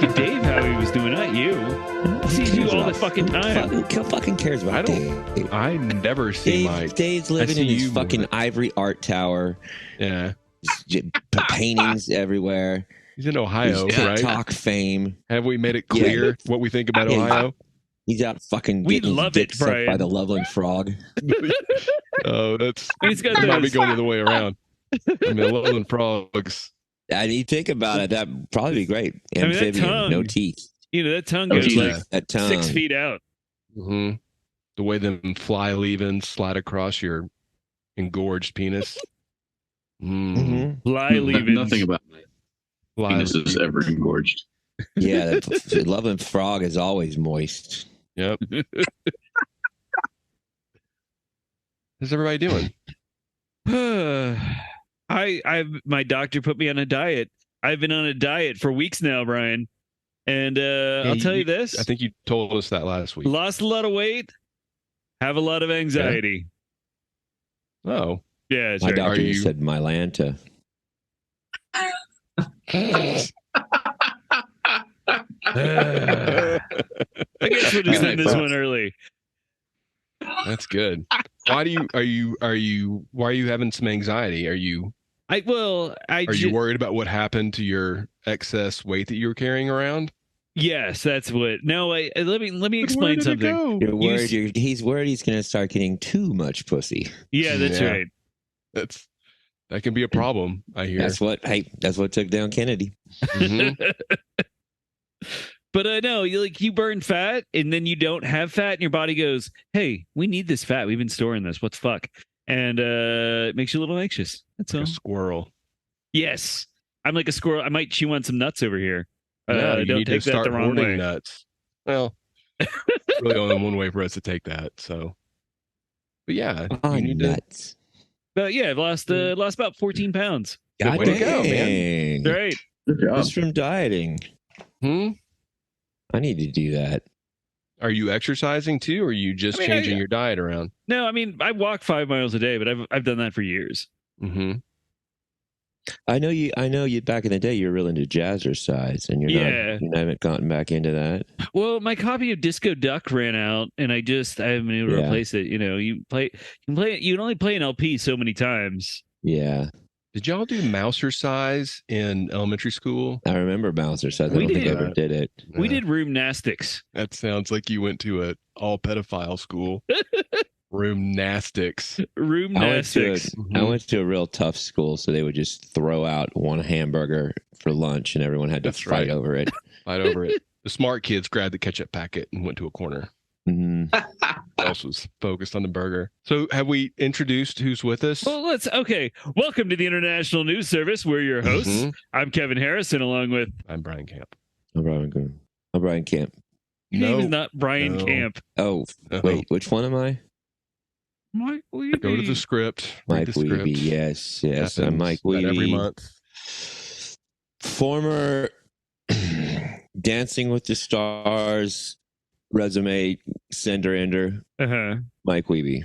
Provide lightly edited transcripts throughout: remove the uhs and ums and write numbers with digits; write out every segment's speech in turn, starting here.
asking Dave how he was doing, not you. He sees you all the fucking time. Who fucking cares about Dave? I never see Mike. Dave's living in his fucking ivory art tower. Yeah. Paintings everywhere. He's in Ohio, right? TikTok fame. Have we made it clear what we think about Ohio? He's out fucking We getting love his it, dick sucked by Brian. the Loveland frog. Oh, that's He's got might be those. going the other way around. I mean, Loveland frogs. And you think about it, that'd probably be great. I mean, that Amphibian, tongue. no teeth. You know, that tongue Oh, goes yeah. like That tongue. 6 feet out. Mm-hmm. The way them fly leavings slide across your engorged penis. Mm-hmm. Fly leaving. Nothing about my penis is ever engorged. Yeah, the Loveland frog is always moist. Yep. How's everybody doing? My doctor put me on a diet. I've been on a diet for weeks now, Brian. And I'll tell you this. I think you told us that last week. Lost a lot of weight, have a lot of anxiety. Oh. Yeah, that's My right. doctor Are you- said Mylanta. I guess we'll just end this one early. That's good. Why are you having some anxiety? Are you worried about what happened to your excess weight that you were carrying around? Yes, that's what. No, let me explain something. You're worried. He's worried he's going to start getting too much pussy. Yeah, that's Yeah. right. That can be a problem, I hear. That's what took down Kennedy. Mhm. But no, you burn fat and then you don't have fat and your body goes, hey, we need this fat. We've been storing this. What the fuck? And it makes you a little anxious. That's Like all. a squirrel. Yes. I'm like a squirrel. I might chew on some nuts over here. Yeah, you don't need to take that start the wrong hoarding way. nuts. Well, really only one way for us to take that. So, but yeah, you need to. Nuts. But yeah, I've lost about 14 pounds. God way to go, man. dang. Right. Good job. Just from dieting. I need to do that. Are you exercising too, or are you just changing your diet around? No, I mean, I walk 5 miles a day, but I've done that for years. Mm-hmm. I know you back in the day you were real into jazzercise and you haven't gotten back into that. Well, my copy of Disco Duck ran out and I haven't been able to replace it. You know, you can only play an LP so many times. Yeah. Did y'all do Mousercise in elementary school? I remember Mousercise. I don't think I ever did it. We did Roomnastics. That sounds like you went to a all pedophile school. Roomnastics. Roomnastics. I went to a real tough school, so they would just throw out one hamburger for lunch, and everyone had to fight over it. Fight over it. The smart kids grabbed the ketchup packet and went to a corner. Mm-hmm. Else was focused on the burger. So have we introduced who's with us? Well, welcome to the International News Service. We're your hosts. I'm Kevin Harrison, along with... I'm Brian Camp. I'm Brian Camp. Your name is not Brian Camp. Oh, wait, which one am I? Mike Wiebe. Go to the script. Mike Wiebe, yes. I'm Mike Wiebe. Every month. Former Dancing with the Stars resume sender ender, Mike Wiebe.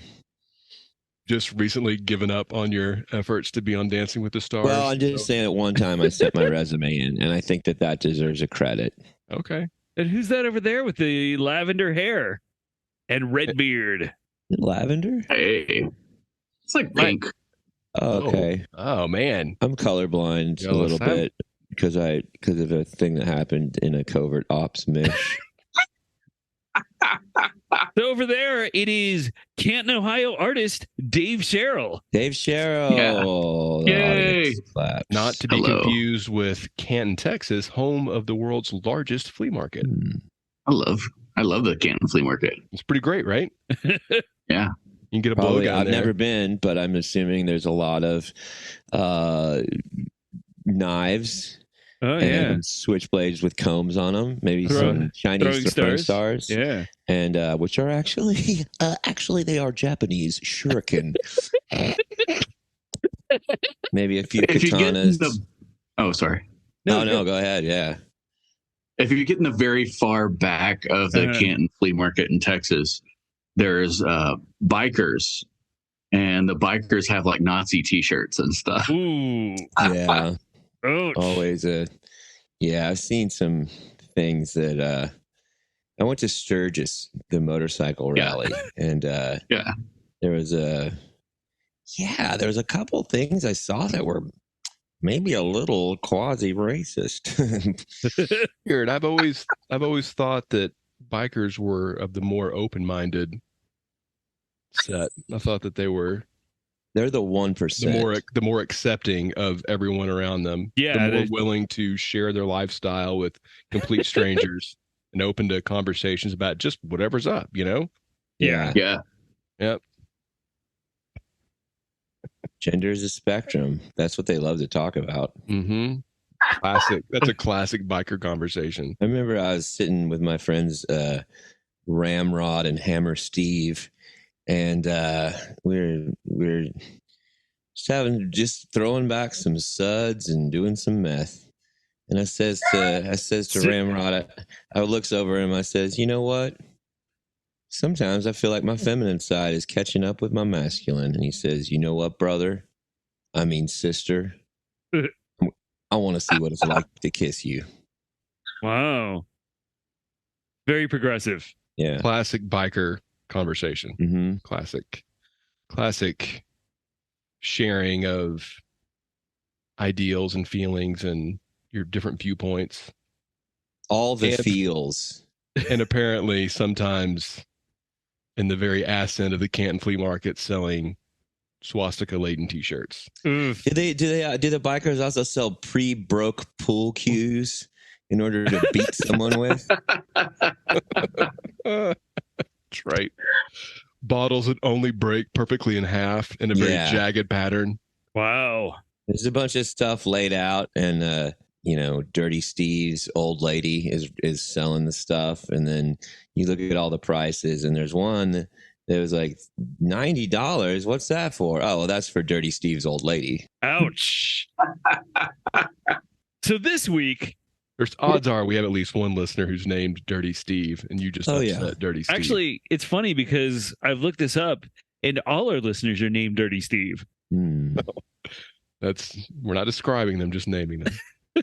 Just recently given up on your efforts to be on Dancing with the Stars? Well, I'm just saying at one time I sent my resume in, and I think that deserves a credit. Okay. And who's that over there with the lavender hair and red beard? Lavender? Hey. It's like pink. Oh, okay. Oh, man. I'm colorblind a little bit because of a thing that happened in a covert ops mish. So over there, it is Canton, Ohio artist Dave Sherrill. Dave Sherrill. Yeah. Yay. Not to be confused with Canton, Texas, home of the world's largest flea market. I love the Canton Flea Market. It's pretty great, right? Yeah. You can get a Probably, blow down I've there. never been, but I'm assuming there's a lot of knives and switchblades with combs on them. Maybe some Chinese throwing stars. Yeah. And which are actually they are Japanese shuriken. Maybe a few katanas. Oh, sorry. No, go ahead. Yeah. If you get in the very far back of the Canton Flea Market in Texas, there's bikers, and the bikers have like Nazi T-shirts and stuff. Ooh. Yeah. Ouch. Always I've seen some things that I went to Sturgis, the motorcycle rally, and there was a couple things I saw that were maybe a little quasi racist. Weird. I've always thought that bikers were of the more open-minded set. I thought that they're the 1%, the more accepting of everyone around them. Yeah, the more willing to share their lifestyle with complete strangers and open to conversations about just whatever's up, you know? Yeah. Yep. Gender is a spectrum. That's what they love to talk about. Mm-hmm. Classic. That's a classic biker conversation. I remember I was sitting with my friends Ramrod and Hammer Steve, and we're just throwing back some suds and doing some meth. And I says to Ramrod, I looks over him, I says, you know what? Sometimes I feel like my feminine side is catching up with my masculine. And he says, you know what, brother? I mean, sister. I want to see what it's like to kiss you. Wow. Very progressive. Yeah. Classic biker conversation. Mm-hmm. Classic sharing of ideals and feelings and your different viewpoints. All the feels. And apparently sometimes in the very ass end of the Canton flea market selling swastika-laden t-shirts. Do the bikers also sell pre-broke pool cues in order to beat someone with? That's right. Bottles that only break perfectly in half in a very jagged pattern. Wow. There's a bunch of stuff laid out, and Dirty Steve's old lady is selling the stuff, and then you look at all the prices, and there's one that was like $90. What's that for? Oh, well, that's for Dirty Steve's old lady. Ouch. So this week, there's odds are we have at least one listener who's named Dirty Steve, and you just upset Dirty Steve. Actually, it's funny because I've looked this up, and all our listeners are named Dirty Steve. Hmm. We're not describing them, just naming them.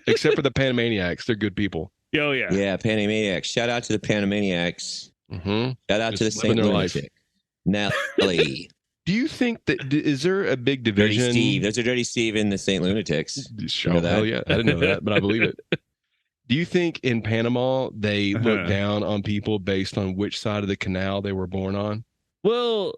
Except for the Panamaniacs, they're good people. Oh yeah, yeah, Panamaniacs. Shout out to the Panamaniacs. Mm-hmm. Shout out to the St. Lunatic. Nelly. Do you think that is there a big division? Dirty Steve. There's a Dirty Steve in the St. Lunatics. Sure, hell yeah, I didn't know that, but I believe it. Do you think in Panama they look down on people based on which side of the canal they were born on? Well,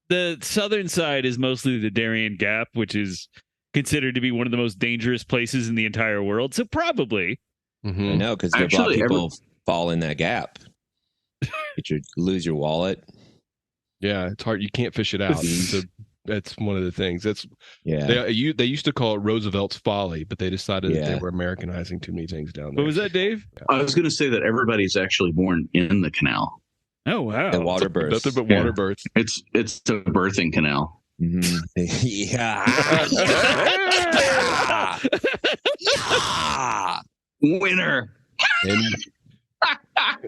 the southern side is mostly the Darien Gap, which is considered to be one of the most dangerous places in the entire world. So probably. Mm-hmm. I know, because a lot of people fall in that gap. You lose your wallet. Yeah, it's hard. You can't fish it out. That's one of the things. They used to call it Roosevelt's Folly, but they decided that they were Americanizing too many things down there. What was that, Dave? Yeah. I was going to say that everybody's actually born in the canal. Oh wow! The water births. Nothing but water births. It's the birthing canal. Mm-hmm. Winner.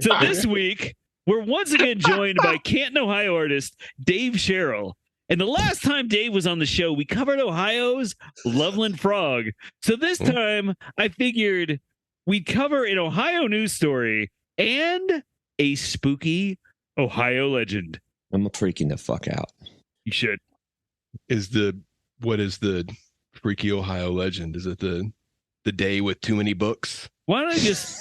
So this week we're once again joined by Canton, Ohio artist Dave Sherrill. And the last time Dave was on the show, we covered Ohio's Loveland Frog. So this time I figured we'd cover an Ohio news story and a spooky Ohio legend. I'm freaking the fuck out. You should. What is the freaky Ohio legend? Is it the day with too many books? Why don't I just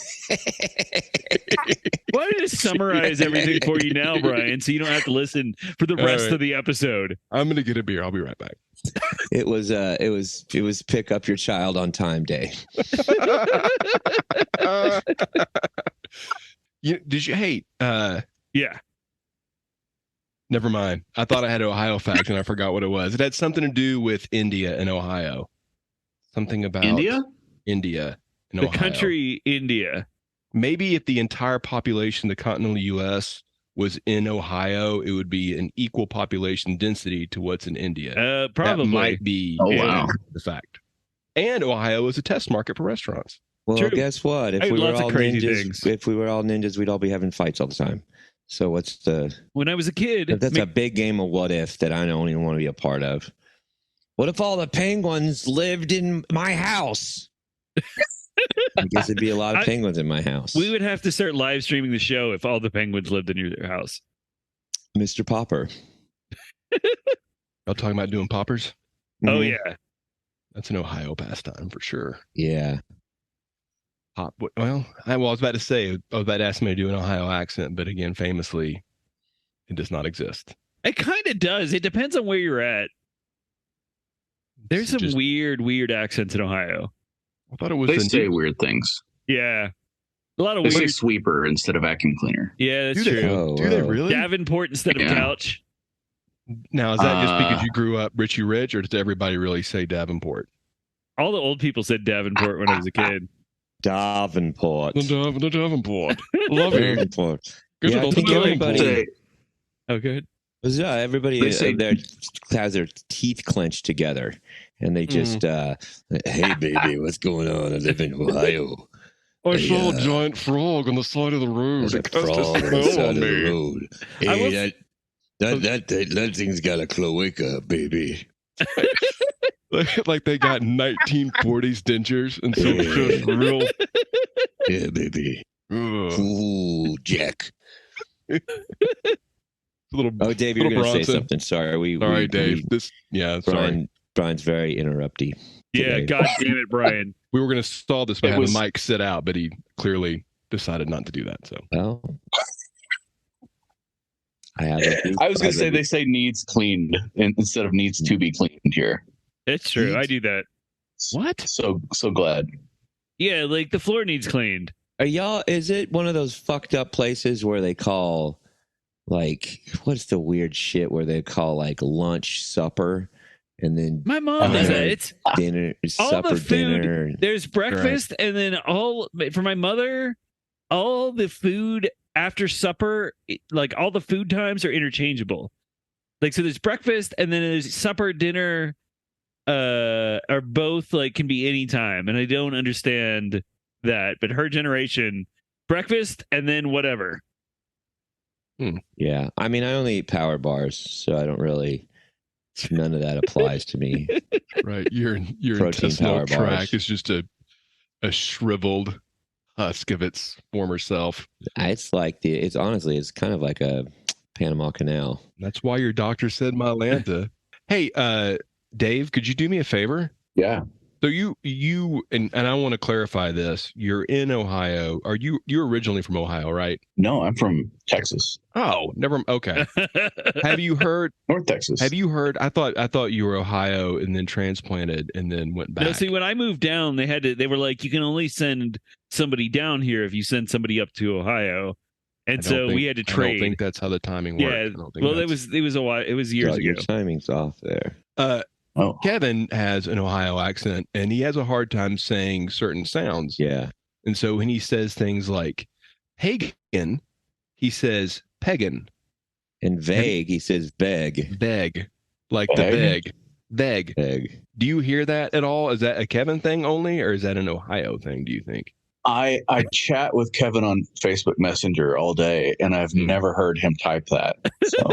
summarize everything for you now, Brian, so you don't have to listen for the rest of the episode? I'm gonna get a beer. I'll be right back. It was pick up your child on time day. Yeah. Never mind. I thought I had an Ohio fact and I forgot what it was. It had something to do with India and Ohio. Something about India and the Ohio. Country India. Maybe if the entire population of the continental U.S. was in Ohio, it would be an equal population density to what's in India. Probably. That might be the fact. And Ohio is a test market for restaurants. Well, guess what? If we were all ninjas, we'd all be having fights all the time. So when I was a kid, that's a big game of what if that I don't even want to be a part of. What if all the penguins lived in my house? I guess it'd be a lot of penguins in my house. We would have to start live streaming the show if all the penguins lived in your house. Mr. Popper. Y'all talking about doing poppers? Oh, yeah. That's an Ohio pastime for sure. Yeah. Well, I was about to say, I was about to ask me to do an Ohio accent, but again, famously, it does not exist. It kind of does. It depends on where you're at. There's some weird accents in Ohio. I thought it was. They say weird things. Yeah. A lot of They weird. say sweeper instead of vacuum cleaner. Yeah, that's true. Do they really? Davenport instead of couch. Now, is that just because you grew up Richie Rich, or does everybody really say Davenport? All the old people said Davenport when I was a kid. Davenport. The Davenport. Love it. Davenport. Good Yeah, I think everybody. Oh, good. Yeah, everybody there has their teeth clenched together, and they just, hey baby, what's going on? I live in Ohio. I saw a giant frog on the side of the road. There's a frog on the side of the road. Hey, that thing's got a cloaca, baby. Like they got 1940s dentures, and so it's just real. Yeah, baby. Ooh, Jack. Dave, you're going to say something. Sorry, Sorry, Dave. Brian's very interrupty. Yeah, God damn it, Brian. We were going to stall this by having Mike sit out, but he clearly decided not to do that. So, well, I was going to say they say needs cleaned instead of needs to be cleaned here. It's true. I do that. What? So glad. Yeah, like the floor needs cleaned. Is it one of those fucked up places where they call, like, what's the weird shit where they call, like, lunch supper? And then my mom does that. It's dinner, all supper, the food. dinner. There's breakfast, and then for my mother, all the food after supper, like all the food times are interchangeable. Like, so there's breakfast, and then there's supper, dinner, are both like can be any time, and I don't understand that. But her generation, breakfast and then whatever. Yeah, I mean, I only eat power bars, so I don't really. None of that applies to me. Right, your intestinal tract is just a shriveled husk of its former self. It's like it's kind of like a Panama Canal. That's why your doctor said Mylanta. Hey, Dave, could you do me a favor? Yeah. So you and I want to clarify this. You're in Ohio. You're originally from Ohio, right? No, I'm from Texas. Oh, never. Okay. Have you heard North Texas? Have you heard? I thought you were Ohio and then transplanted and then went back. No, see, when I moved down, they were like, you can only send somebody down here if you send somebody up to Ohio, and so we had to trade. I don't think that's how the timing worked. Yeah. Well, it was a while. It was years ago. Your timing's off there. Kevin has an Ohio accent, and he has a hard time saying certain sounds. Yeah. And so when he says things like pagan, he says pagan. And vague, he says beg. Beg. Like the beg. Beg. Do you hear that at all? Is that a Kevin thing only, or is that an Ohio thing, do you think? I chat with Kevin on Facebook Messenger all day, and I've never heard him type that. So.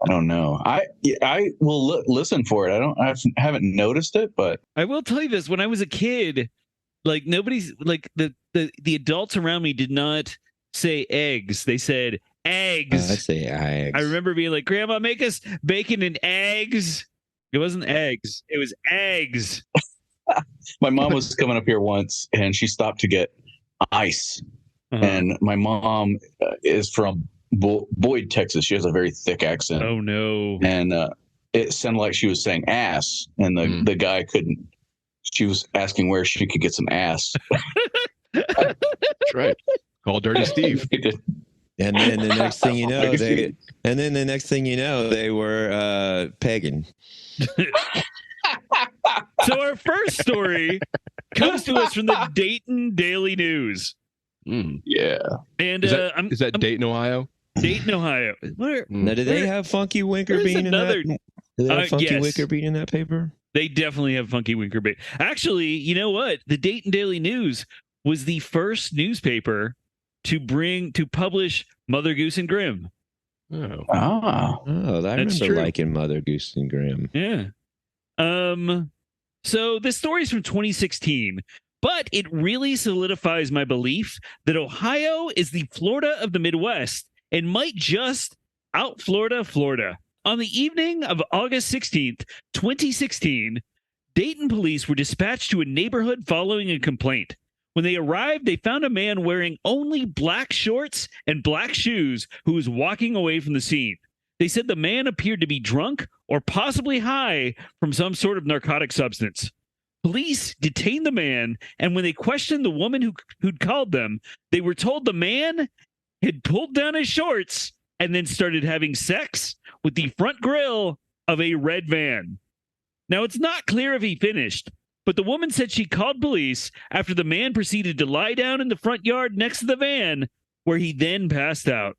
I don't know. I will listen for it. I haven't noticed it, but I will tell you this: when I was a kid, like nobody's like the adults around me did not say eggs; they said eggs. I say eggs. I remember being like, "Grandma, make us bacon and eggs." It wasn't eggs; it was eggs. My mom was coming up here once, and she stopped to get ice. And my mom is from Boyd, Texas. She has a very thick accent. Oh no! And it sounded like she was saying ass, and the guy couldn't. She was asking where she could get some ass. That's right. Call Dirty Steve. And then the next thing you know, they were pagan. So our first story comes to us from the Dayton Daily News. Yeah. And is that Dayton, Ohio? Dayton, Ohio. Now, do they have Funky Winker Bean in that? Do they have Funky Winker Bean in that paper? They definitely have Funky Winker Bean. Actually, you know what? The Dayton Daily News was the first newspaper to publish Mother Goose and Grimm. I remember liking Mother Goose and Grimm. Yeah. So this story is from 2016, but it really solidifies my belief that Ohio is the Florida of the Midwest and might just out Florida. On the evening of August 16th, 2016, Dayton police were dispatched to a neighborhood following a complaint. When they arrived, they found a man wearing only black shorts and black shoes who was walking away from the scene. They said the man appeared to be drunk or possibly high from some sort of narcotic substance. Police detained the man, and when they questioned the woman who'd called them, they were told the man had pulled down his shorts and then started having sex with the front grille of a red van. Now, it's not clear if he finished, but the woman said she called police after the man proceeded to lie down in the front yard next to the van, where he then passed out.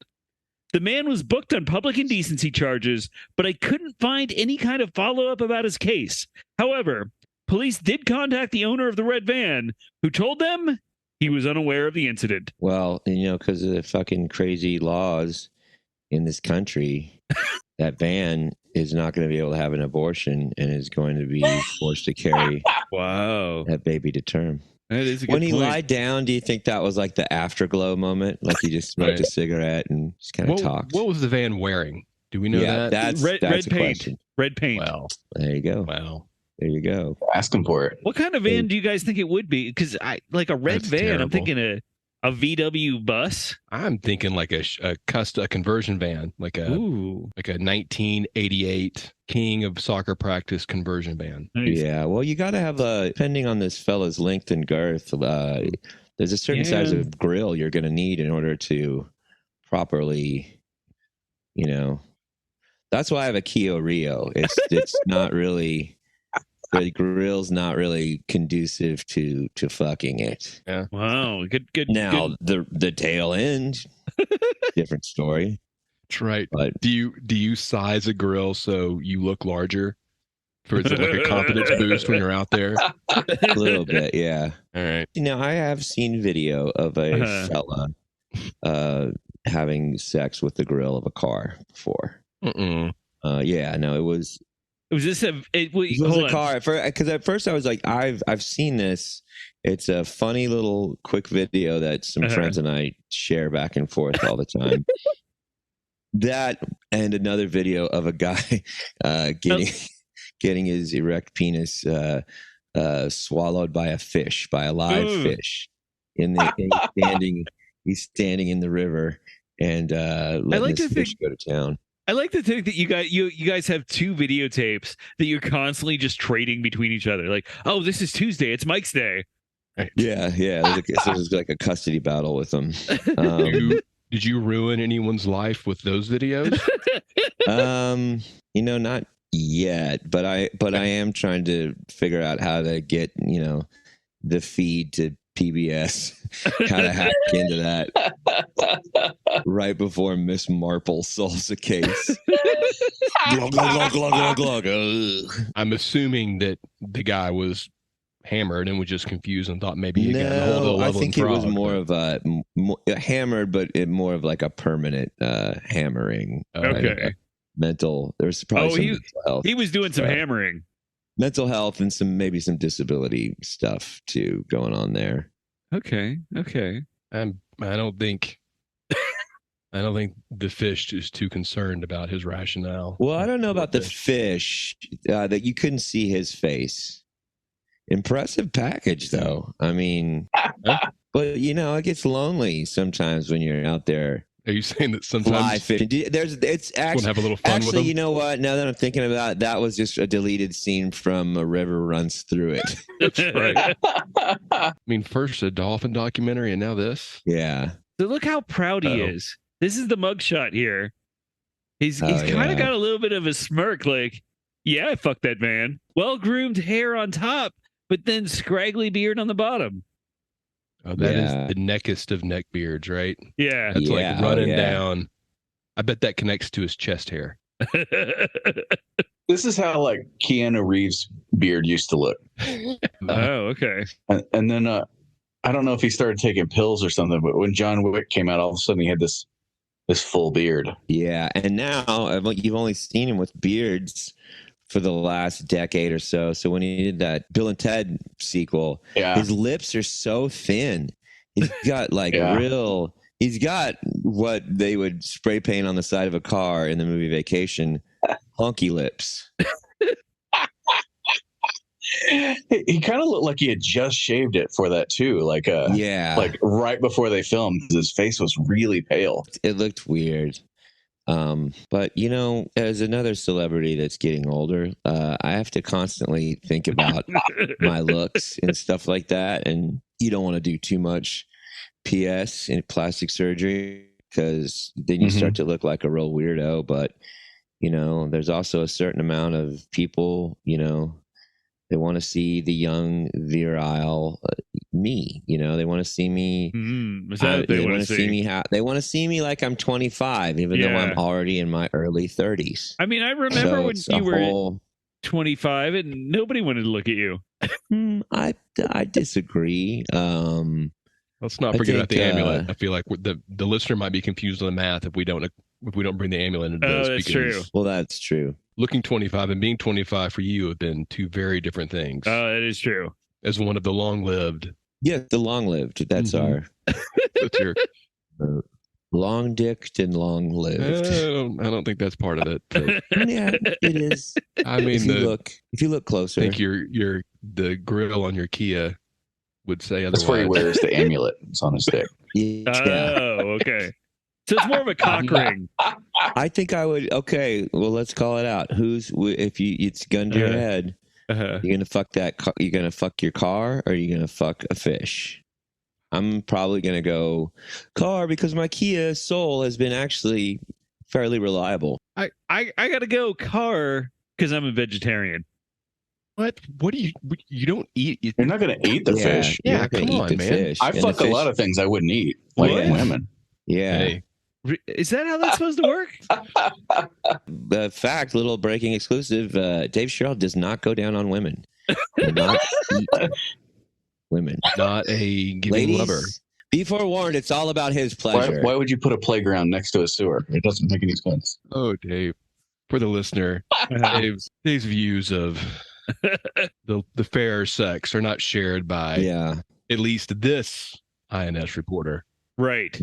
The man was booked on public indecency charges, but I couldn't find any kind of follow-up about his case. However, police did contact the owner of the red van, who told them he was unaware of the incident. Well, because of the fucking crazy laws in this country, that van is not going to be able to have an abortion and is going to be forced to carry that baby to term. That is a good When he point. lied down, do you think that was like the afterglow moment? Like he just smoked a cigarette and just kind of talked? What was the van wearing? Do we know that? That's red a paint. question. Red paint. Wow. There you go. Wow. There you go. Ask him for it. What kind of van do you guys think it would be? Because I like a red That's van. terrible. I'm thinking a VW bus. I'm thinking like a conversion van, like a 1988 King of Soccer Practice conversion van. Nice. Yeah. Well, you got to have depending on this fella's length and girth, there's a certain size of grill you're going to need in order to properly, That's why I have a Kia Rio. It's not really. The grill's not really conducive to fucking it. Yeah. Wow. Good. Now the tail end, different story. That's right. But Do you size a grill so you look larger? For is it like a confidence boost when you're out there? a little bit, yeah. All right. I have seen video of a fella having sex with the grill of a car before. Yeah, no, it was. Was this It was a car? Because at first I was like, I've seen this. It's a funny little quick video that some friends and I share back and forth all the time. That and another video of a guy getting his erect penis swallowed by a fish, by a live fish. He's standing in the river and letting his fish go to town. I like to think that you guys have two videotapes that you're constantly just trading between each other. Like, oh, this is Tuesday. It's Mike's day. Right. Yeah. This is like a custody battle with them. Did you ruin anyone's life with those videos? Not yet, but I am trying to figure out how to get, the feed to PBS, how to hack into that right before Miss Marple solves a case. Glug, glug, glug, glug, glug. I'm assuming that the guy was hammered and was just confused and thought maybe he got a hold of a I leveling think it was frog, more of a hammered, but more of like a permanent hammering. Okay. There's probably some mental health. He was doing some hammering. Mental health and maybe some disability stuff too going on there. Okay. I don't think the fish is too concerned about his rationale. Well, I don't know about the fish that you couldn't see his face. Impressive package though. I mean, but it gets lonely sometimes when you're out there. Are you saying that sometimes it's actually have a little fun with them? You know what? Now that I'm thinking about it, that was just a deleted scene from A River Runs Through It. That's right. I mean, first a dolphin documentary and now this. Yeah. So look how proud he is. This is the mugshot here. He's kind of got a little bit of a smirk, like, yeah, I fucked that man. Well-groomed hair on top, but then scraggly beard on the bottom. Oh, that is the neckest of neck beards, right? Yeah. That's like running down. I bet that connects to his chest hair. This is how like Keanu Reeves' beard used to look. Oh, okay. And then I don't know if he started taking pills or something, but when John Wick came out, all of a sudden he had this full beard. Yeah, and now you've only seen him with beards for the last decade or so. So when he did that Bill and Ted sequel, his lips are so thin. He's got like he's got what they would spray paint on the side of a car in the movie Vacation, honky lips. He kind of looked like he had just shaved it for that too. Like like right before they filmed, his face was really pale. It looked weird. But you know, as another celebrity that's getting older, I have to constantly think about my looks and stuff like that. And you don't want to do too much PS in plastic surgery because then you start to look like a real weirdo. But you know, there's also a certain amount of people, you know, they want to see the young, virile me. You know, they want to see me. They want to see me. They want to see me like I'm 25, even though I'm already in my early 30s. I mean, I remember when you were 25 and nobody wanted to look at you. I disagree. Let's not forget about the amulet. I feel like the listener might be confused on the math if we don't bring the amulet into this. That's true. Well, that's true. Looking 25 and being 25 for you have been two very different things. Oh, that is true. As one of the long-lived. Yeah, the long-lived. That's our. That's your. Long-dicked and long-lived. I don't think that's part of it. But... yeah, it is. I mean, if you look closer, I think the grill on your Kia would say otherwise. That's where he wears the amulet. It's on his dick. Oh, okay. So it's more of a cock ring. I think I would. Okay, well, let's call it out. It's gun to your head. You're gonna fuck you're gonna fuck your car, or you're gonna fuck a fish. I'm probably gonna go car because my Kia Soul has been actually fairly reliable. I gotta go car because I'm a vegetarian. What do you don't eat? You're not gonna eat the fish. Yeah, come on, man. Fish. I fuck a lot of things I wouldn't eat, like women. Yeah. Hey. Is that how that's supposed to work? The fact, little breaking exclusive, Dave Sherrill does not go down on women. Not eat women. Not a giving Ladies, lover. Be forewarned, it's all about his pleasure. Why would you put a playground next to a sewer? It doesn't make any sense. Oh, Dave. For the listener, Dave's views of the fair sex are not shared by at least this INS reporter. Right.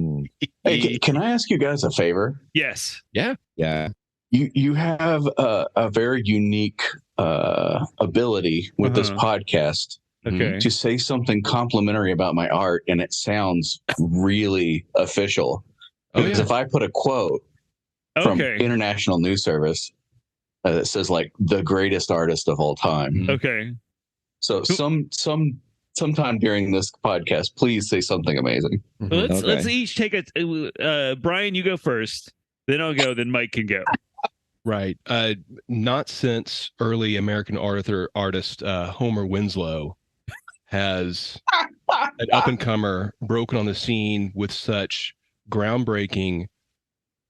Hey, can I ask you guys a favor? Yes. Yeah. Yeah. You have a very unique ability with this podcast to say something complimentary about my art, and it sounds really official. Because if I put a quote from International News Service that says like the greatest artist of all time. Okay. So sometime during this podcast, please say something amazing. Let's each take a. Brian, you go first. Then I'll go. Then Mike can go. Right. Not since early American artist Homer Winslow has an up-and-comer broken on the scene with such groundbreaking,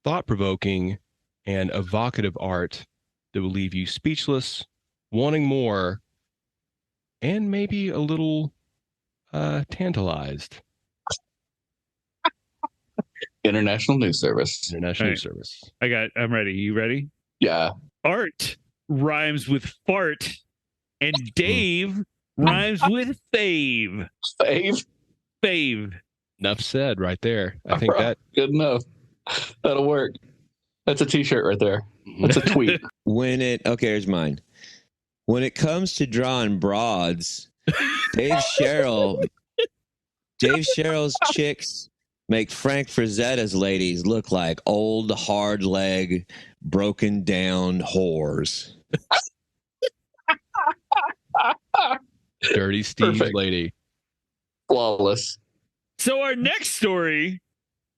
thought-provoking, and evocative art that will leave you speechless, wanting more, and maybe a little tantalized. International News Service. International News Service. I'm ready. You ready? Yeah. Art rhymes with fart, and Dave rhymes with fave. Fave. Enough said right there. I think that good enough. That'll work. That's a t-shirt right there. That's a tweet. Here's mine. When it comes to drawing broads, Dave Sherrill's chicks make Frank Frazetta's ladies look like old, hard leg, broken down whores. Dirty Steve's lady. Flawless. So our next story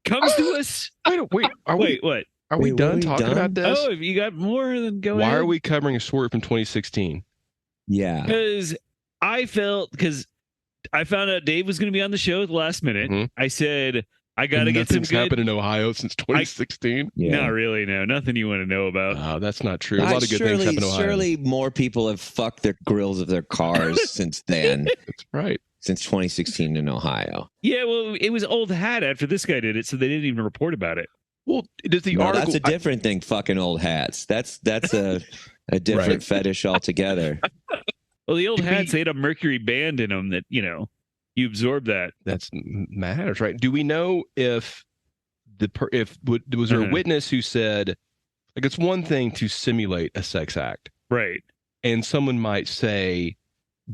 comes to us. Wait. What? Are we done talking about this? Oh, if you got more, then go ahead. Why are we covering a story from 2016? Yeah. Because I found out Dave was going to be on the show at the last minute. I said, I got to get some good... Nothing's happened in Ohio since 2016? Not really, no. Nothing you want to know about. Oh, that's not true. A lot of good things happen in Ohio. Surely more people have fucked their grills of their cars since then. That's right. Since 2016 in Ohio. Yeah, well, it was old hat after this guy did it, so they didn't even report about it. Well, does the article... That's a different thing, fucking old hats. That's a a different fetish altogether. Well, the old hats, they had a mercury band in them that, you absorb that. That's matters, right? Do we know if was there a witness who said, like, it's one thing to simulate a sex act, right? And someone might say,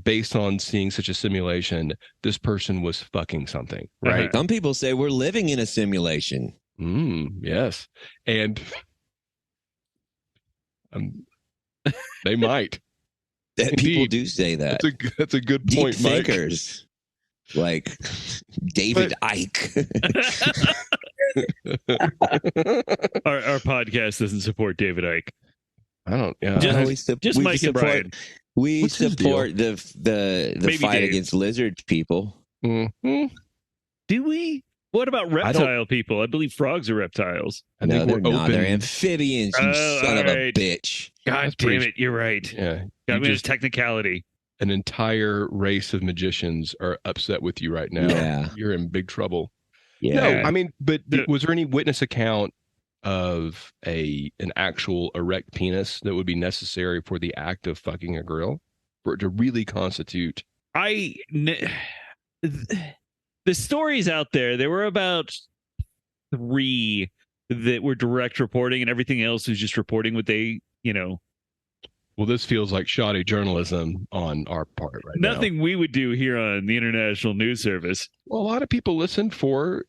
based on seeing such a simulation, this person was fucking something, right? Some people say we're living in a simulation. Yes, and they might. People do say that. That's a good point, Deep thinkers, like David Icke. Our podcast doesn't support David Icke. I don't. Just Mike and Brian. We support the fight against lizard people. Mm-hmm. Do we? What about reptile people? I believe frogs are reptiles. No, they're not. They're amphibians, you son of a bitch. God damn it, you're right. Yeah. Got me just technicality. An entire race of magicians are upset with you right now. Yeah. You're in big trouble. Yeah. No, I mean, but was there any witness account of an actual erect penis that would be necessary for the act of fucking a girl for it to really constitute? The stories out there were about 3 that were direct reporting, and everything else was just reporting what they, Well, this feels like shoddy journalism on our part right now. Nothing we would do here on the International News Service. Well, a lot of people listen for,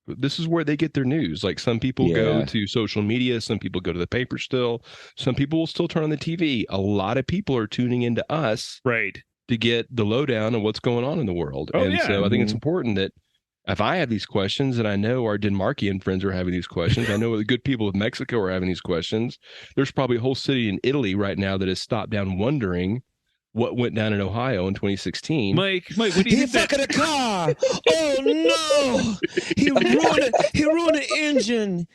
this is where they get their news. Like, some people go to social media, some people go to the paper still, some people will still turn on the TV. A lot of people are tuning into us, right, to get the lowdown on what's going on in the world. So I think it's important that if I have these questions, and I know our Denmarkian friends are having these questions, I know the good people of Mexico are having these questions, there's probably a whole city in Italy right now that has stopped down wondering what went down in Ohio in 2016. Mike, what do you think? He fucking a car. Oh no! He ruined the engine.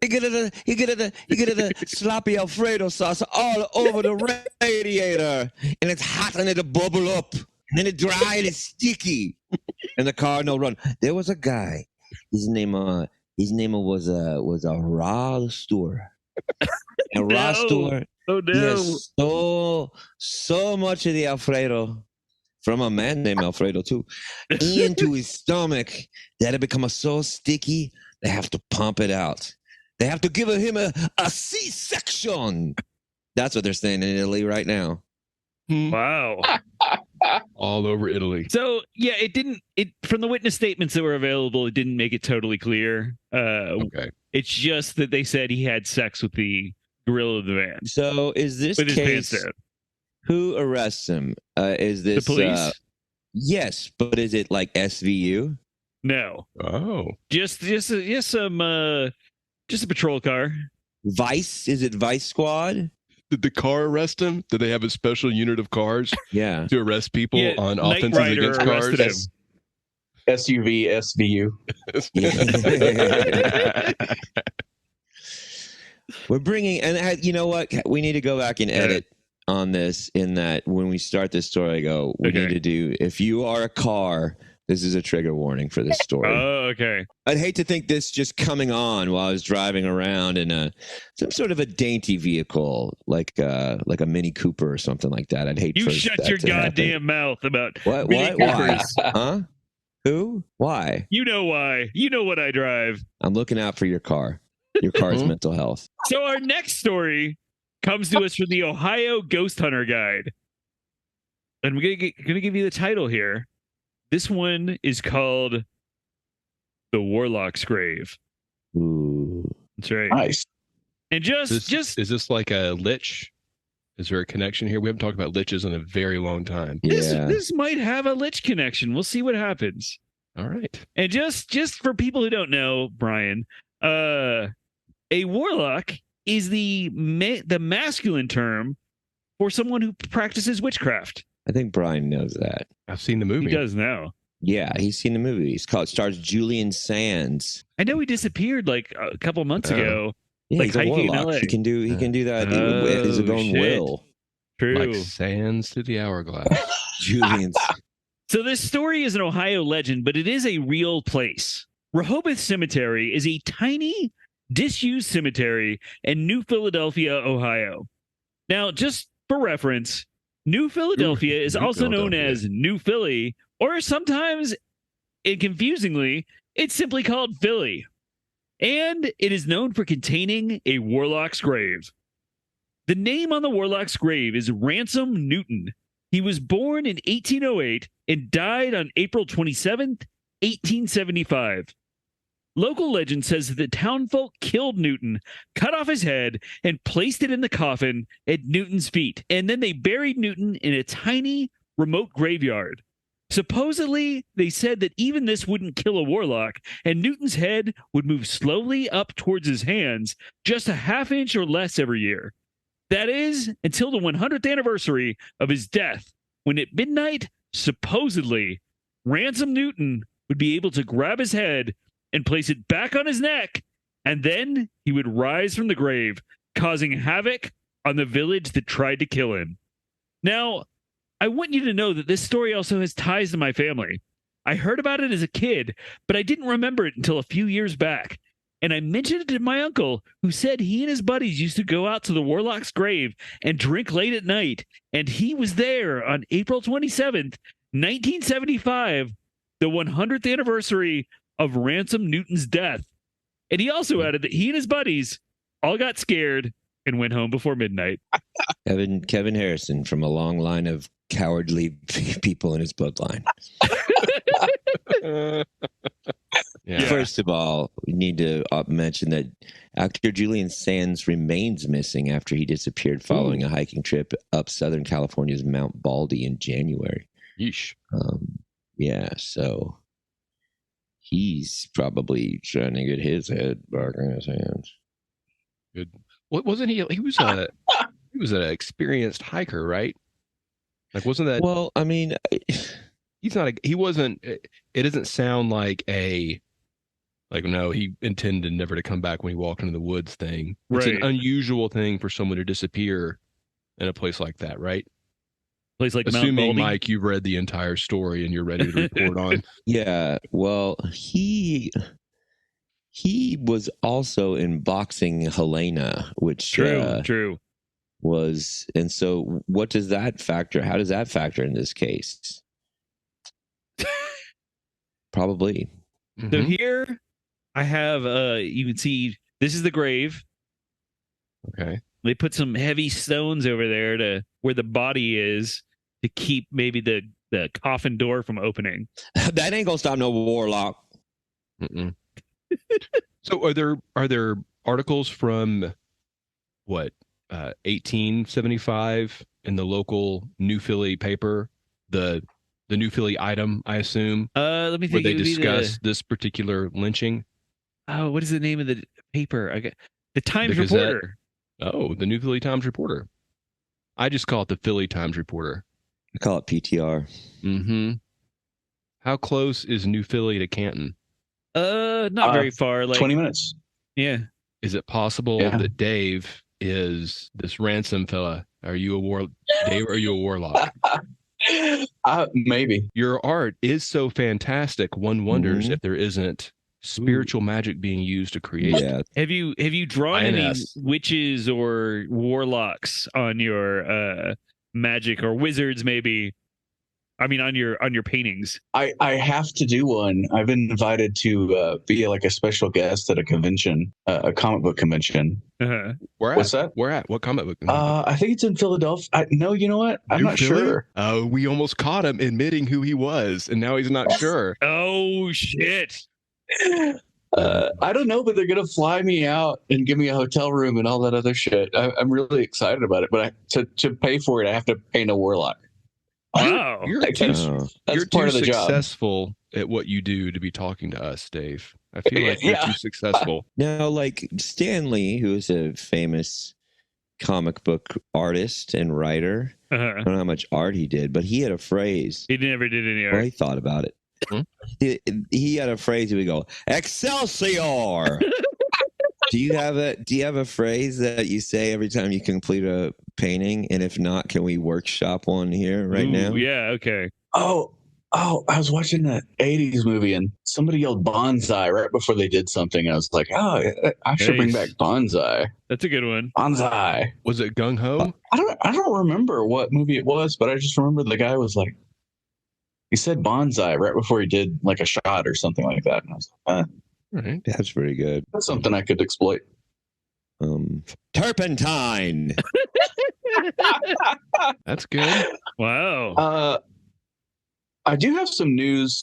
He get the sloppy Alfredo sauce all over the radiator, and it's hot and it'll bubble up, and then it dry and it's sticky, and the car no run. There was a guy. His name was Rod Stewart. And Rod Stewart. Oh no! He so much of the Alfredo from a man named Alfredo too into his stomach that it become so sticky they have to pump it out. They have to give him a C-section. That's what they're saying in Italy right now. Wow. All over Italy. So yeah, it from the witness statements that were available, it didn't make it totally clear. Okay. It's just that they said he had sex with the gorilla of the van. So is this with his case? pants down. Who arrests him? Is this the police? Yes, but is it like SVU? No. Oh. Just a patrol car. Vice? Is it Vice Squad? Did the car arrest him? Did they have a special unit of cars Yeah. to arrest people on Knight offenses Rider against cars? arrested him. SUV, SVU. We're bringing, and you know what? We need to go back and edit on this, in that when we start this story, I go, we need to do, if you are a car, this is a trigger warning for this story. Oh, okay. I'd hate to think this just coming on while I was driving around in some sort of a dainty vehicle, like a Mini Cooper or something like that. I'd hate you for shut that your to goddamn happen. mouth about What? Mini Why? Coopers. Huh? Who? Why? You know why. You know what I drive. I'm looking out for your car. Your car's mental health. So our next story comes to us from the Ohio Ghost Hunter Guide. And we're gonna give you the title here. This one is called The Warlock's Grave. Ooh. That's right. Nice. And just is this like a lich? Is there a connection here? We haven't talked about liches in a very long time. Yeah. This might have a lich connection. We'll see what happens. All right. And just for people who don't know, Brian, a warlock is the masculine term for someone who practices witchcraft. I think Brian knows that. I've seen the movie. He does now. Yeah, he's seen the movie. It stars Julian Sands. I know he disappeared like a couple months ago. Yeah, Like he's a hiking in warlock. LA. He can do that Oh, at his own shit. will. True. Like sands to the hourglass. Julian's. So this story is an Ohio legend, but it is a real place. Rehoboth Cemetery is a tiny, disused cemetery in New Philadelphia, Ohio. Now, just for reference, New Philadelphia is also known as New Philly, or sometimes, and confusingly, it's simply called Philly. And it is known for containing a warlock's grave. The name on the warlock's grave is Ransom Newton. He was born in 1808 and died on April 27th, 1875. Local legend says that the townfolk killed Newton, cut off his head, and placed it in the coffin at Newton's feet. And then they buried Newton in a tiny, remote graveyard. Supposedly, they said that even this wouldn't kill a warlock, and Newton's head would move slowly up towards his hands, just a half inch or less every year. That is, until the 100th anniversary of his death, when at midnight, supposedly, Ransom Newton would be able to grab his head and place it back on his neck, and then he would rise from the grave, causing havoc on the village that tried to kill him. Now, I want you to know that this story also has ties to my family. I heard about it as a kid, but I didn't remember it until a few years back. And I mentioned it to my uncle, who said he and his buddies used to go out to the warlock's grave and drink late at night. And he was there on April 27th, 1975, the 100th anniversary of Ransom Newton's death. And he also added that he and his buddies all got scared and went home before midnight. Kevin Harrison from a long line of cowardly people in his bloodline. Yeah. First of all, we need to mention that actor Julian Sands remains missing after he disappeared following a hiking trip up Southern California's Mount Baldy in January. Yeesh. Yeah, so he's probably trying to get his head back in his hands. Good. What wasn't he? He was an experienced hiker, right? Like, wasn't that? Well, I mean, He's not. He wasn't. It doesn't sound like a. Like, no, he intended never to come back when he walked into the woods thing. It's an unusual thing for someone to disappear in a place like that, right? Place like Assuming, Mount Baldy. Mike, you've read the entire story and you're ready to report on. Yeah, well, he was also in Boxing Helena, which True. was, and so what does that factor? How does that factor in this case? Probably. So here I have, you can see this is the grave. Okay. They put some heavy stones over there to where the body is to keep maybe the coffin door from opening. That ain't gonna stop no warlock. Mm-mm. So are there articles from what 1875 in the local New Philly paper, the New Philly item, I assume, Let me think. where they discuss this particular lynching? Oh, what is the name of the paper? I got the Times The Gazette? Reporter. Oh, the New Philly Times Reporter. I just call it the Philly Times Reporter. I call it PTR. Mm-hmm. How close is New Philly to Canton? Not very far. Like 20 minutes. Yeah. Is it possible that Dave is this Ransom fella? Are you Dave? Are you a warlock? Maybe. Your art is so fantastic. One wonders if there isn't spiritual magic being used to create it. Have you drawn any INS. witches or warlocks on your magic, or wizards maybe? I mean, on your paintings. I have to do one. I've been invited to be like a special guest at a convention, a comic book convention. Uh-huh. What's that? Where at? What comic book? I think it's in Philadelphia. No, you know what? I'm New not Philly? sure. Oh, we almost caught him admitting who he was, and now he's not sure. Oh shit! I don't know, but they're gonna fly me out and give me a hotel room and all that other shit. I'm really excited about it, but to pay for it, I have to paint a warlock. Wow. You're Like, too, that's you're part too of the job. successful at what you do to be talking to us, Dave. I feel like you're Yeah. too successful. Now, like Stan Lee, who is a famous comic book artist and writer, I Uh-huh. don't know how much art he did, but he had a phrase. He never did any Well, art. he thought about it. He had a phrase. He would go, "Excelsior." Do you have a phrase that you say every time you complete a painting? And if not, can we workshop one here right now? Yeah. Okay. Oh, Oh, I was watching that 80s movie and somebody yelled bonsai right before they did something. I was like, oh, I should bring back bonsai. That's a good one. Bonsai. Was it Gung Ho? I don't remember what movie it was, but I just remember the guy was like, he said bonsai right before he did like a shot or something like that. And I was like, Right. That's pretty good. that's something I could exploit. Turpentine. That's good. Wow. I do have some news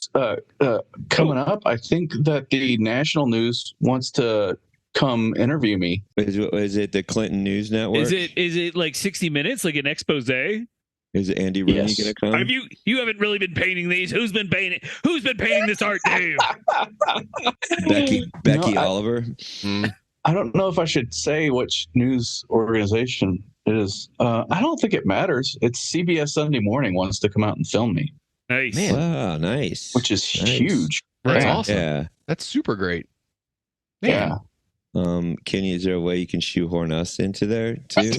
coming up. I think that the national news wants to come interview me. Is it the Clinton News Network? Is it like 60 Minutes, like an expose? Is Andy Rooney Yes. going to come? Have you haven't really been painting these? Who's been painting this art, Dave? Becky No, Oliver. I don't know if I should say which news organization it is. I don't think it matters. It's CBS Sunday Morning wants to come out and film me, Nice. Man. Wow, nice. which is huge. That's Yeah. awesome. Yeah. That's super great. Man, Yeah. Kenny, is there a way you can shoehorn us into there too?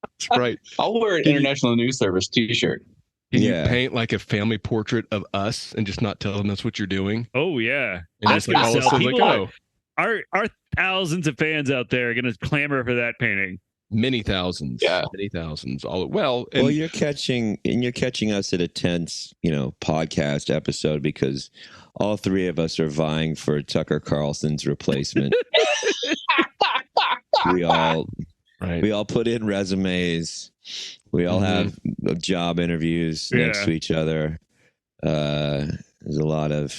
that's right. I'll wear an International News Service T-shirt. Can Yeah. you paint like a family portrait of us and just not tell them that's what you're doing? Oh yeah. And just like all of a sudden, like, People- oh, Our thousands of fans out there are going to clamor for that painting. many thousands. Yeah. Many thousands. Well, and Well, you're catching us at a tense, podcast episode because all three of us are vying for Tucker Carlson's replacement. we all put in resumes. We all have job interviews next to each other. There's a lot of.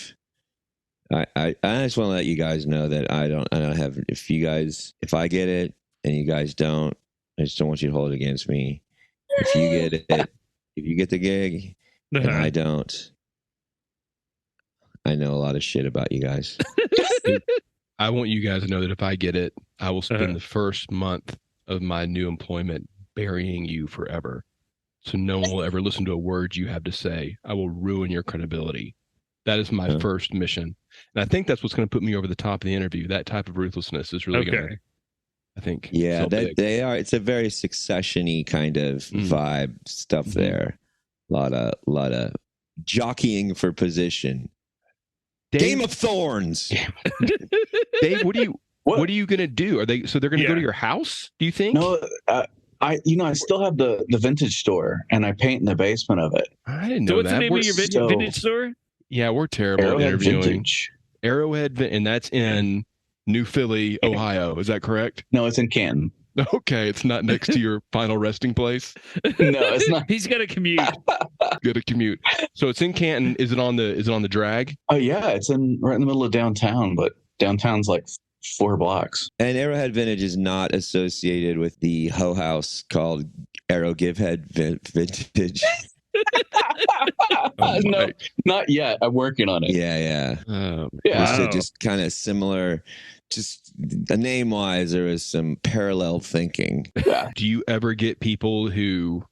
I just want to let you guys know that I don't have. If I get it and you guys don't, I just don't want you to hold it against me. If you get it, if you get the gig and I don't, I know a lot of shit about you guys. I want you guys to know that if I get it, I will spend the first month of my new employment burying you forever. So no one will ever listen to a word you have to say. I will ruin your credibility. That is my first mission. And I think that's what's going to put me over the top of the interview. That type of ruthlessness is really going to, I think. Yeah, so they are. It's a very Succession-y kind of vibe stuff there. A lot of jockeying for position. Dave, Game of Thorns. Dave, what are you going to do? They're going to go to your house? Do you think? No, I still have the vintage store and I paint in the basement of it. I didn't know So what's that. the name of your vintage store? Yeah, we're terrible at Arrowhead interviewing. Vintage. Arrowhead, and that's in New Philly, Ohio. Is that correct? No, it's in Canton. Okay, it's not next to your final resting place. No, it's not. He's got to commute. Got to commute. So it's in Canton. Is it on the drag? Oh yeah, it's right in the middle of downtown, but downtown's like 4 blocks. And Arrowhead Vintage is not associated with the hoe house called Arrow Givehead Vintage. No, not yet. I'm working on it. Yeah. Yeah. Just kind of similar. Just name wise, there is some parallel thinking. Do you ever get people who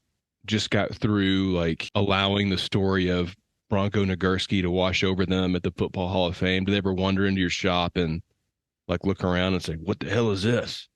just got through like allowing the story of Bronco Nagurski to wash over them at the Football Hall of Fame? Do they ever wander into your shop and like look around and say, "What the hell is this?"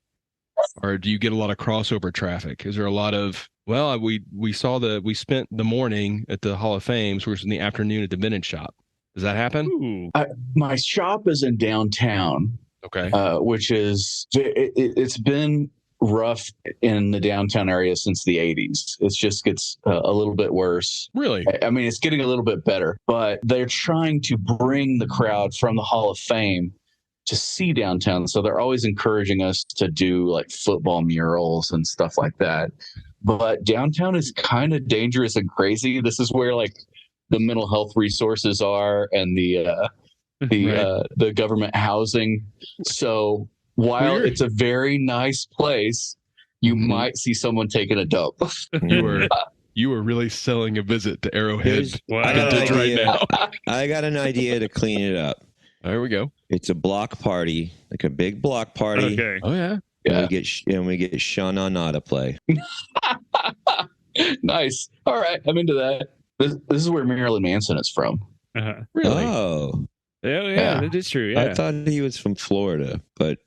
Or do you get a lot of crossover traffic? Is there a lot of, well, we spent the morning at the Hall of Fame, so we're in the afternoon at the vintage shop. Does that happen? Ooh. My shop is in downtown. Okay. Which is it's been rough in the downtown area since the 80s. It just gets a little bit worse. Really? I mean, it's getting a little bit better, but they're trying to bring the crowd from the Hall of Fame to see downtown. So they're always encouraging us to do like football murals and stuff like that. But downtown is kind of dangerous and crazy. This is where like the mental health resources are and the government housing. So while it's a very nice place, you might see someone taking a dump. You were really selling a visit to Arrowhead. I got an idea to clean it up. There we go. It's a block party, like a big block party. Okay. Oh yeah. And we get Sean on to play. Nice. All right, I'm into that. This is where Marilyn Manson is from. Really? Oh, Yeah, that is true. Yeah. I thought he was from Florida, but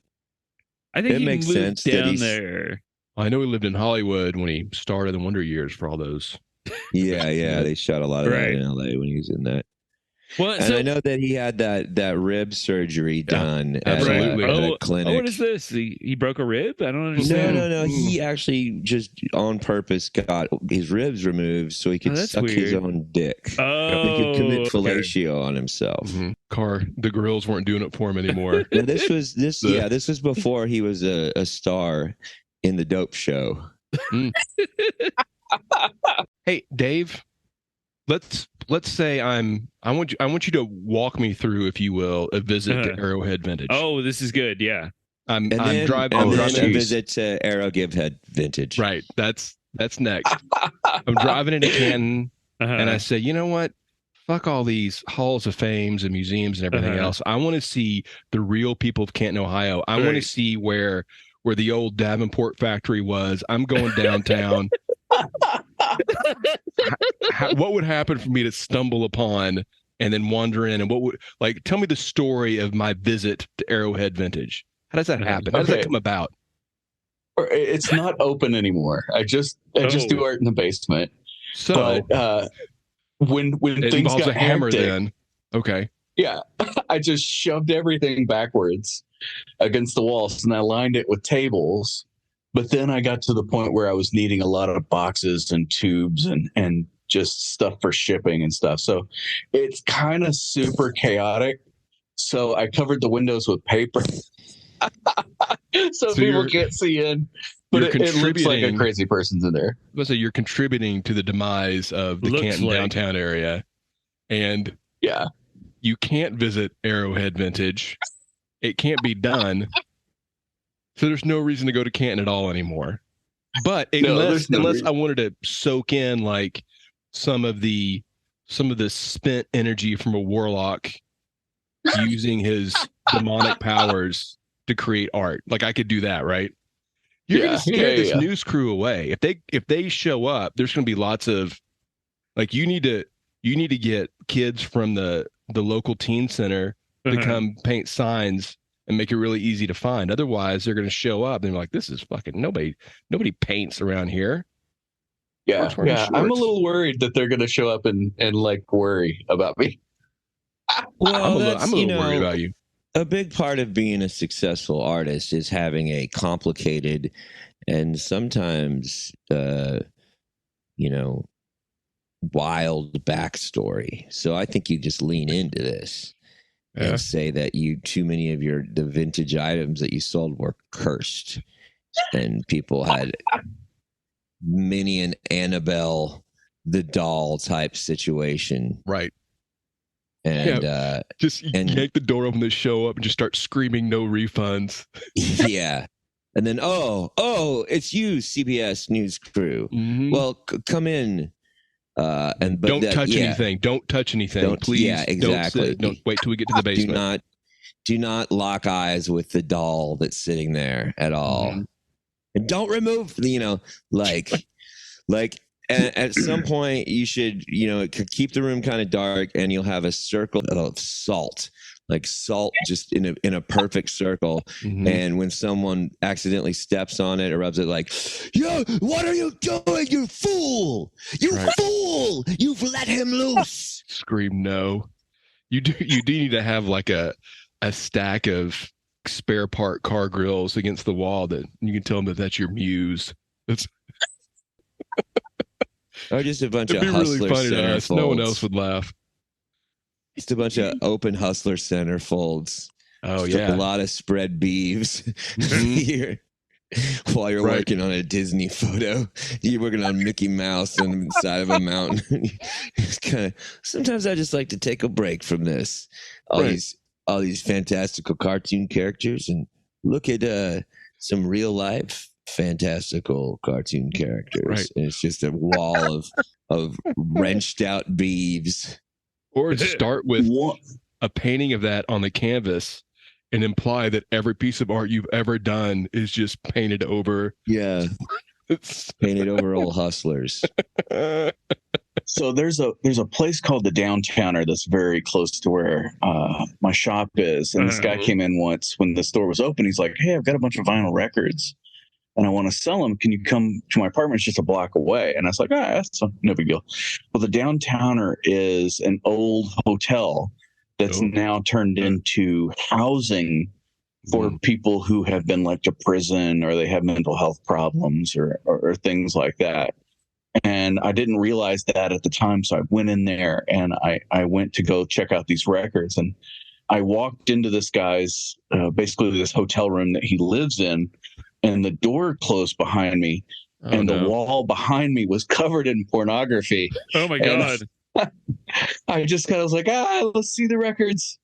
I think it he makes moved sense that down he's- there. I know he lived in Hollywood when he starred in the Wonder Years for all those. yeah, they shot a lot of that in LA when he was in that. Well, and I know that he had that rib surgery done at a clinic. What is this? He broke a rib? I don't understand. No. He actually just on purpose got his ribs removed so he could suck his own dick. Oh, he could commit fellatio on himself. The grills weren't doing it for him anymore. Now, this was before he was a star in the Dope Show. Hey, Dave, let's say I want you to walk me through, if you will, a visit to Arrowhead Vintage. Oh, this is good. Yeah. I'm driving a visit to Arrowhead Vintage. Right. That's next. I'm driving into Canton and I say, you know what? Fuck all these halls of fames and museums and everything else. I want to see the real people of Canton, Ohio. I want to see where the old Davenport factory was. I'm going downtown. What would happen for me to stumble upon and then wander in? And tell me the story of my visit to Arrowhead Vintage. How does that happen? How does that come about? It's not open anymore. I just do art in the basement. So, but when it things involves got a hammer, hectic, then okay, yeah, I just shoved everything backwards against the walls and I lined it with tables. But then I got to the point where I was needing a lot of boxes and tubes and just stuff for shipping and stuff. So it's kind of super chaotic. So I covered the windows with paper so people can't see in. But it looks like a crazy person's in there. So you're contributing to the demise of the Canton downtown area. And yeah, you can't visit Arrowhead Vintage. It can't be done. So there's no reason to go to Canton at all anymore. But unless I wanted to soak in like some of the spent energy from a warlock using his demonic powers to create art, like I could do that, right? You're gonna scare this news crew away. If they show up, there's gonna be lots of like you need to get kids from the local teen center to come paint signs and make it really easy to find. Otherwise, they're going to show up and they're like, this is fucking nobody paints around here. Yeah. I'm a little worried that they're going to show up and like worry about me. Well, I'm a little worried about you. A big part of being a successful artist is having a complicated and sometimes, wild backstory. So I think you just lean into this. And say that too many of the vintage items that you sold were cursed, and people had Minnie and Annabelle, the doll type situation, right? And yank the door open to show up and just start screaming no refunds. Yeah, and then it's you, CBS News crew. Mm-hmm. Well, come in. Don't touch anything. Don't touch anything. Please. Yeah, exactly. Don't wait till we get to the basement. Do not lock eyes with the doll that's sitting there at all. Mm-hmm. And don't remove, at some point you should, keep the room kind of dark, and you'll have a circle of salt. Like salt just in a perfect circle. Mm-hmm. And when someone accidentally steps on it or rubs it, like, yo, what are you doing, you fool? You fool! You've let him loose. Scream no. You do need to have like a stack of spare part car grills against the wall that you can tell them that's your muse. That's or just a bunch of hustler really funny to us. centerfolds. No one else would laugh. Just a bunch of open hustler centerfolds. Oh, just a lot of spread beeves here. While you're working on a Disney photo, you're working on Mickey Mouse on the side of a mountain. It's kind of, sometimes I just like to take a break from this. All these fantastical cartoon characters, and look at some real life fantastical cartoon characters. Right. And it's just a wall of wrenched out beeves. Or start with a painting of that on the canvas and imply that every piece of art you've ever done is just painted over. Yeah. Painted over old hustlers. So there's a place called the Downtowner that's very close to where my shop is. And this guy came in once when the store was open. He's like, hey, I've got a bunch of vinyl records. and I want to sell them. Can you come to my apartment? It's just a block away. And I was like, that's no big deal. Well, the downtowner is an old hotel that's now turned into housing for people who have been to prison, or they have mental health problems or things like that. And I didn't realize that at the time. So I went in there and I went to go check out these records. And I walked into this guy's, basically this hotel room that he lives in, and the door closed behind me. The wall behind me was covered in pornography. Oh my God. I just kind of was like, let's see the records.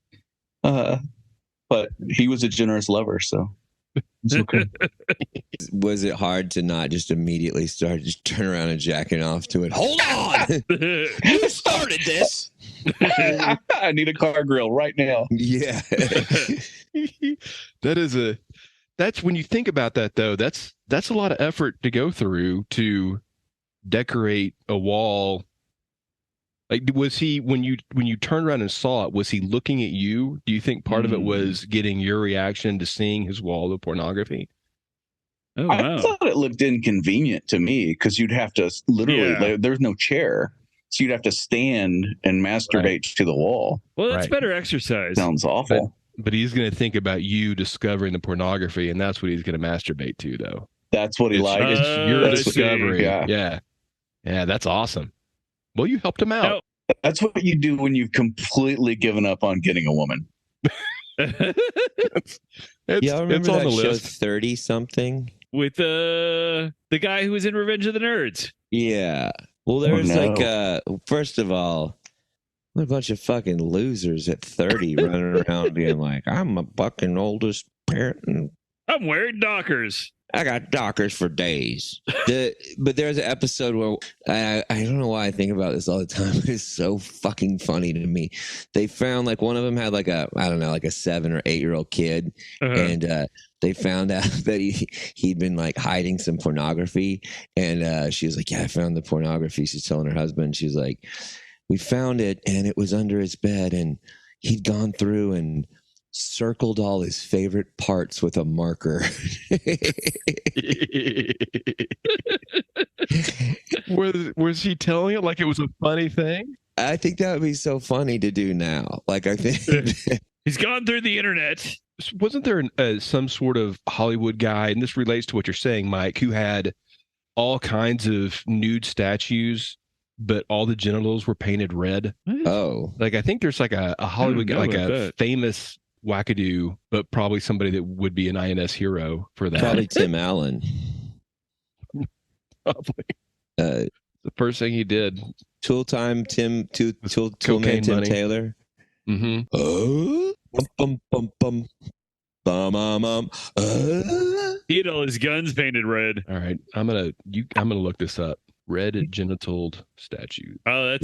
But he was a generous lover, so it's okay. Was it hard to not just immediately just turn around and jacking off to it? Hold on! You started this! I need a car grill right now. Yeah. That's when you think about that, though, that's a lot of effort to go through to decorate a wall. Like, was he, when you turned around and saw it, was he looking at you? Do you think part of it was getting your reaction to seeing his wall of pornography? Oh, wow. I thought it looked inconvenient to me because you'd have to literally, there's no chair. So you'd have to stand and masturbate to the wall. Well, that's better exercise. Sounds awful. But he's going to think about you discovering the pornography, and that's what he's going to masturbate to, though. That's what he likes. It's your discovery. Yeah, that's awesome. Well, you helped him out. No, that's what you do when you've completely given up on getting a woman. Remember that show 30 something with the guy who was in Revenge of the Nerds? Yeah. Well, there was first of all, what a bunch of fucking losers at 30 running around being like, I'm a fucking oldest parent and I'm wearing Dockers. I got Dockers for days. But there's an episode where I don't know why I think about this all the time. It's so fucking funny to me. They found one of them had a 7 or 8 year old kid, and they found out that he'd been hiding some pornography, and she was like, "Yeah, I found the pornography." She's telling her husband, she's like, "We found it, and it was under his bed, and he'd gone through and circled all his favorite parts with a marker." Was he telling it like it was a funny thing? I think that would be so funny to do now. I think he's gone through the internet. Wasn't there some sort of Hollywood guy, and this relates to what you're saying, Mike, who had all kinds of nude statues, but all the genitals were painted red? Oh, I think there's a Hollywood guy, a famous wackadoo, but probably somebody that would be an INS hero for that. Probably Tim Allen. Probably. The first thing he did. Tool Time, Tool Man, Tim Taylor. Mm-hmm. Bum, bum, bum, bum. He had all his guns painted red. All right, I'm gonna look this up. Red genitaled statue. Oh,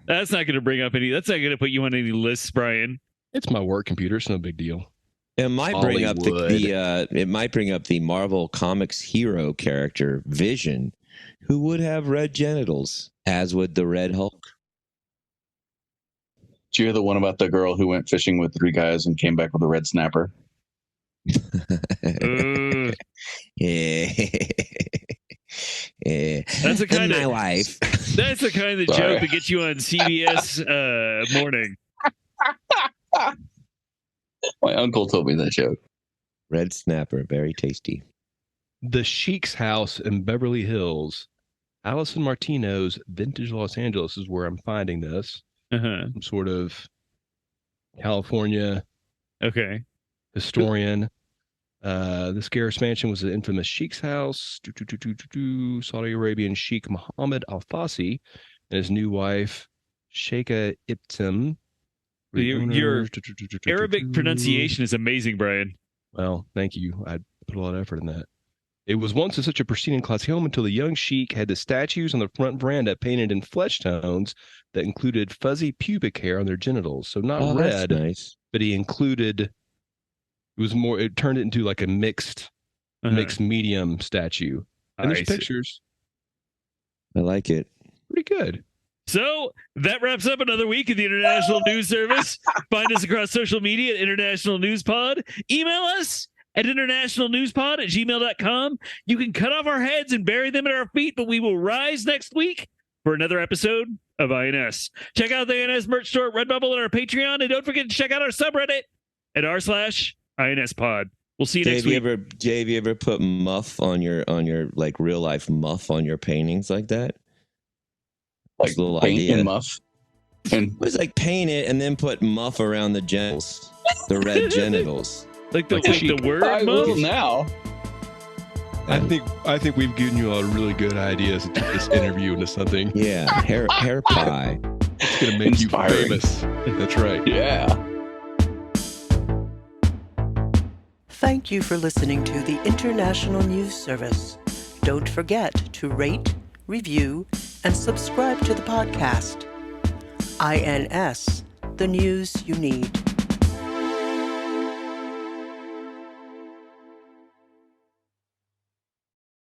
that's not gonna bring up any. That's not gonna put you on any lists, Brian. It's my work computer. It's no big deal. It might bring up it might bring up the Marvel Comics hero character Vision, who would have red genitals, as would the Red Hulk. Did you hear the one about the girl who went fishing with 3 guys and came back with a red snapper? Yeah. That's the kind my wife. That's the kind of joke that gets you on CBS morning. My uncle told me that joke. Red snapper, very tasty. The Sheik's house in Beverly Hills, Allison Martino's Vintage Los Angeles is where I'm finding this. Some sort of California historian. This Garris mansion was the infamous Sheik's house. Saudi Arabian Sheikh Mohammed Al Fassi and his new wife Sheikha Ibtim. Your Arabic pronunciation is amazing, Brian. Well, thank you. I put a lot of effort in that. It was once such a pristine and classy home until the young sheik had the statues on the front veranda painted in flesh tones that included fuzzy pubic hair on their genitals. So not red, nice. But he included, it turned it into a mixed medium statue. And there's pictures. I like it. Pretty good. So that wraps up another week of the International News Service. Find us across social media at International News Pod. Email us at internationalnewspod@gmail.com. You can cut off our heads and bury them at our feet, but we will rise next week for another episode of INS. Check out the INS merch store at Redbubble and our Patreon, and don't forget to check out our subreddit at r/INSpod. We'll see you next week. Dave, you ever put muff on your like real life muff on your paintings like that? Like little paint idea. and muff. And it was like paint it and then put muff around the genitals, the red genitals. Like the word I muff? will now. I think we've given you a really good idea to turn this interview into something. Yeah, hair pie. It's gonna make Inspiring. you famous. That's right. Yeah. Thank you for listening to the International News Service. Don't forget to rate, review, and subscribe to the podcast. INS, the news you need.